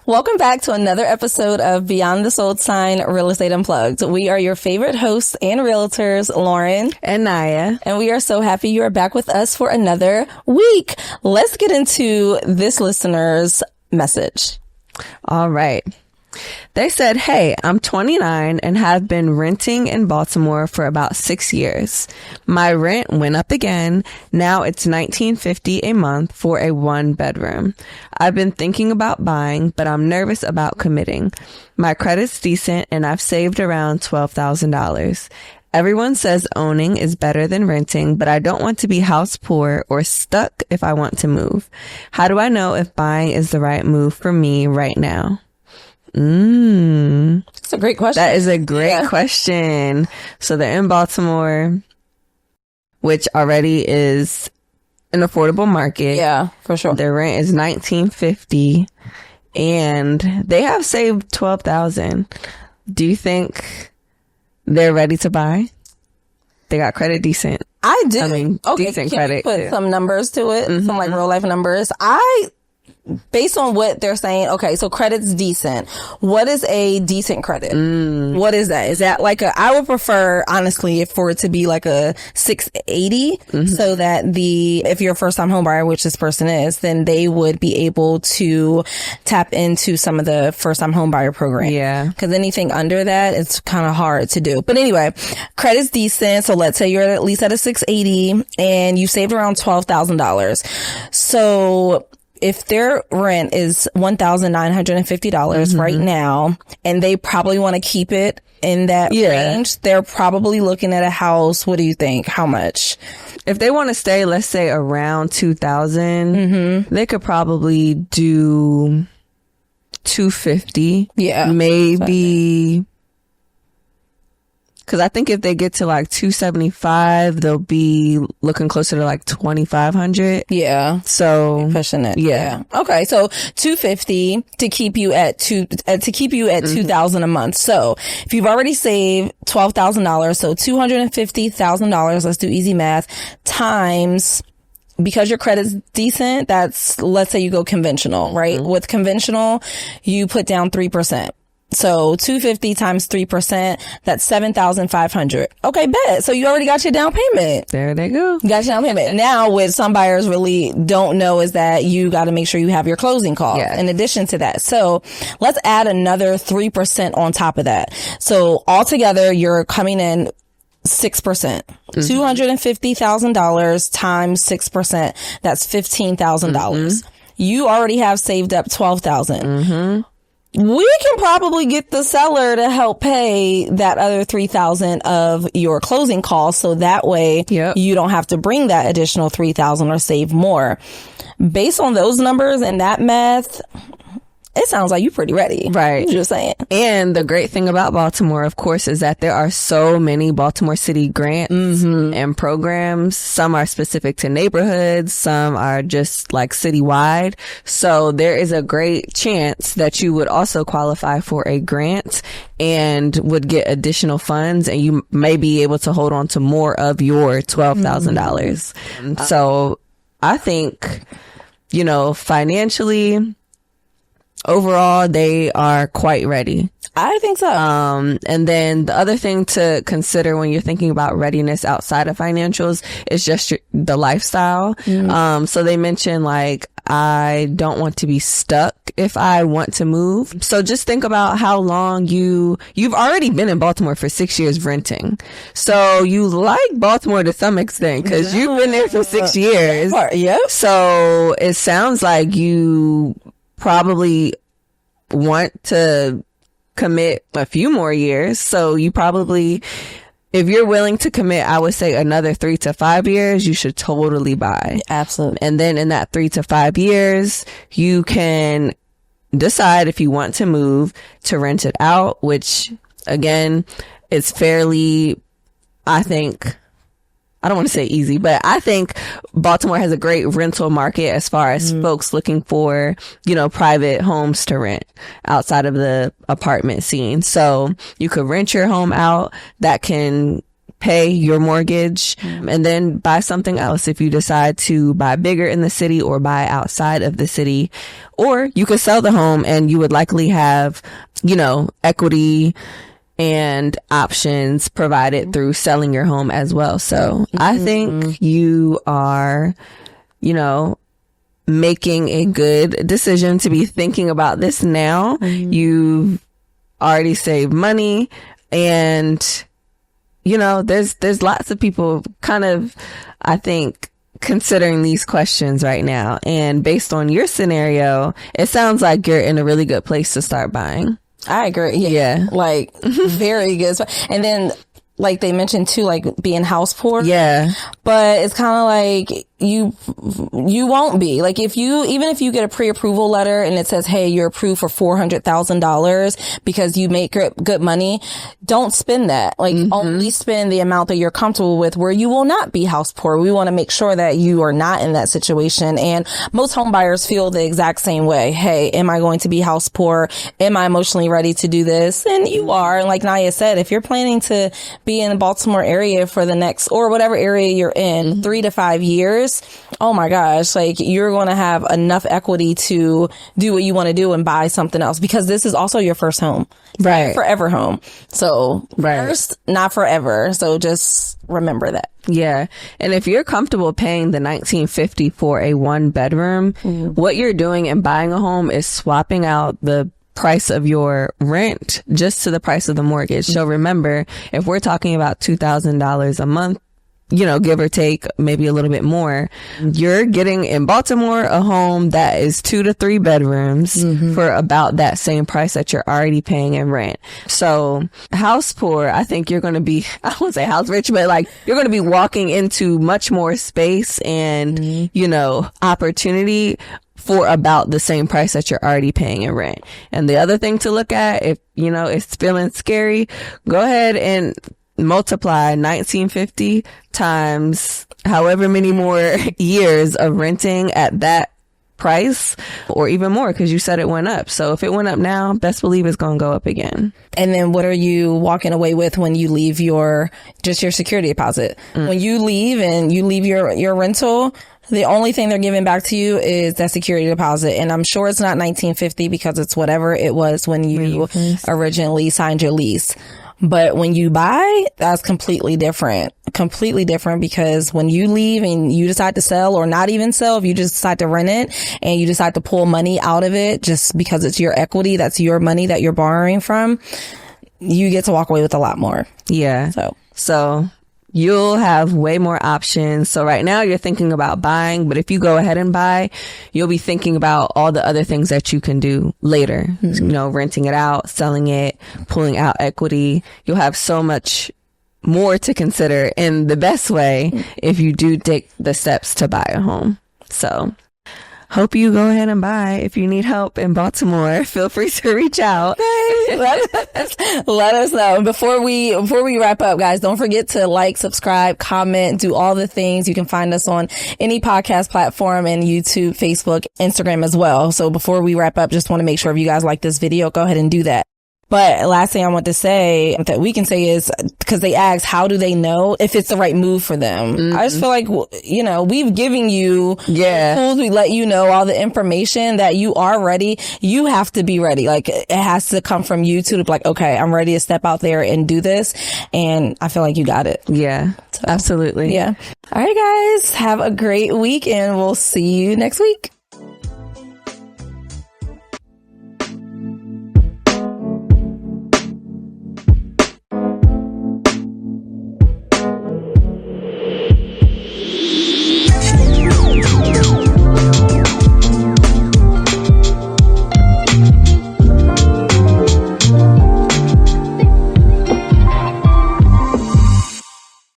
Welcome back to another episode of Beyond the Sold Sign Real Estate Unplugged. We are your favorite hosts and realtors, Lauren and Naya. And we are so happy you are back with us for another week. Let's get into this listener's message. All right. They said, hey, I'm 29 and have been renting in Baltimore for about 6 years. My rent went up again. Now it's $19.50 a month for a 1-bedroom. I've been thinking about buying, but I'm nervous about committing. My credit's decent and I've saved around $12,000. Everyone says owning is better than renting, but I don't want to be house poor or stuck if I want to move. How do I know if buying is the right move for me right now? That's a great question. That is a great question. So they're in Baltimore, which already is an affordable market. Yeah, for sure. Their rent is $19.50 and they have saved $12,000. Do you think they're ready to buy? They got credit decent. I do. I mean, decent credit. Put some numbers to it, some like real life numbers. Based on what they're saying, okay, so credit's decent. What is a decent credit? What is that? Is that like I would prefer, honestly, for it to be like a 680, so that if you're a first time home buyer, which this person is, then they would be able to tap into some of the first time home buyer program. Yeah. Cause anything under that, it's kind of hard to do. But anyway, credit's decent. So let's say you're at least at a 680 and you saved around $12,000. So if their rent is $1,950 right now, and they probably want to keep it in that range, they're probably looking at a house. What do you think? How much? If they want to stay, let's say around 2,000, they could probably do 250. Yeah. Maybe. Because I think if they get to like 275, they'll be looking closer to like 2,500. Yeah. So pushing it. Yeah. Okay. So 250 to keep you at 2,000 a month. So if you've already saved $12,000, so $250,000, let's do easy math, times, because your credit's decent, that's, let's say you go conventional, right? With conventional, you put down 3%. So 250 times 3%, that's 7,500. Okay, bet. So you already got your down payment. There they go. Got your down payment. Now, what some buyers really don't know is that you got to make sure you have your closing costs in addition to that. So let's add another 3% on top of that. So altogether, you're coming in 6%. $250,000 times 6%, that's $15,000. You already have saved up $12,000. We can probably get the seller to help pay that other $3,000 of your closing costs, so that way you don't have to bring that additional $3,000 or save more. Based on those numbers and that math, it sounds like you're pretty ready. Right. I'm just saying. And the great thing about Baltimore, of course, is that there are so many Baltimore City grants and programs. Some are specific to neighborhoods. Some are just like citywide. So there is a great chance that you would also qualify for a grant and would get additional funds, and you may be able to hold on to more of your $12,000. So I think, financially, overall, they are quite ready. I think so. And then the other thing to consider when you're thinking about readiness outside of financials is just the lifestyle. So they mentioned like, I don't want to be stuck if I want to move. So just think about how long you've already been in Baltimore for 6 years renting. So you like Baltimore to some extent because you've been there for 6 years. Yeah. So it sounds like you probably want to commit a few more years. So you probably, if you're willing to commit, I would say another 3 to 5 years, you should totally buy. Absolutely. And then in that 3 to 5 years, you can decide if you want to move to rent it out, which again is fairly, I think, I don't want to say easy, but I think Baltimore has a great rental market as far as folks looking for, private homes to rent outside of the apartment scene. So you could rent your home out. That can pay your mortgage and then buy something else if you decide to buy bigger in the city or buy outside of the city. Or you could sell the home and you would likely have, equity and options provided through selling your home as well. So I think you are, making a good decision to be thinking about this now. You've already saved money, and there's lots of people kind of, I think, considering these questions right now. And based on your scenario, it sounds like you're in a really good place to start buying. I agree. Yeah. Like, very good. And then, like they mentioned too, like being house poor. Yeah. But it's kind of like you won't be. Like even if you get a pre-approval letter and it says, hey, you're approved for $400,000 because you make good money, don't spend that. Like only spend the amount that you're comfortable with where you will not be house poor. We want to make sure that you are not in that situation. And most home buyers feel the exact same way. Hey, am I going to be house poor? Am I emotionally ready to do this? And you are. And like Naya said, if you're planning to be in the Baltimore area for the next, or whatever area you're in, 3 to 5 years, oh my gosh, like you're going to have enough equity to do what you want to do and buy something else, because this is also your first home, right? Forever home. So first, not forever. So just remember that. Yeah. And if you're comfortable paying the $19.50 for a 1-bedroom, what you're doing in buying a home is swapping out the price of your rent just to the price of the mortgage. So remember, if we're talking about $2,000 a month, give or take, maybe a little bit more, you're getting in Baltimore a home that is 2 to 3 bedrooms for about that same price that you're already paying in rent. So house poor, I think you're going to be, I won't say house rich, but like you're going to be walking into much more space and, opportunity for about the same price that you're already paying in rent. And the other thing to look at, if, it's feeling scary, go ahead and multiply 1950 times however many more years of renting at that price, or even more, because you said it went up. So if it went up now, best believe it's going to go up again. And then what are you walking away with when you leave your security deposit? When you leave and you leave your rental, the only thing they're giving back to you is that security deposit. And I'm sure it's not 1950 because it's whatever it was when you originally signed your lease. But when you buy, that's completely different because when you leave and you decide to sell, or not even sell, if you just decide to rent it and you decide to pull money out of it just because it's your equity, that's your money that you're borrowing from, you get to walk away with a lot more. Yeah. So you'll have way more options. So right now you're thinking about buying, but if you go ahead and buy, you'll be thinking about all the other things that you can do later. Renting it out, selling it, pulling out equity. You'll have so much more to consider in the best way if you do take the steps to buy a home. So hope you go ahead and buy. If you need help in Baltimore, feel free to reach out. Let us know. Before we wrap up, guys, don't forget to like, subscribe, comment, do all the things. You can find us on any podcast platform and YouTube, Facebook, Instagram as well. So before we wrap up, just want to make sure if you guys like this video, go ahead and do that. But last thing I want to say that we can say is, because they asked, how do they know if it's the right move for them? I just feel like, we've given you tools. We let you know all the information that you are ready. You have to be ready. Like, it has to come from you too, to be like, okay, I'm ready to step out there and do this. And I feel like you got it. Yeah, so, absolutely. Yeah. All right, guys, have a great week and we'll see you next week.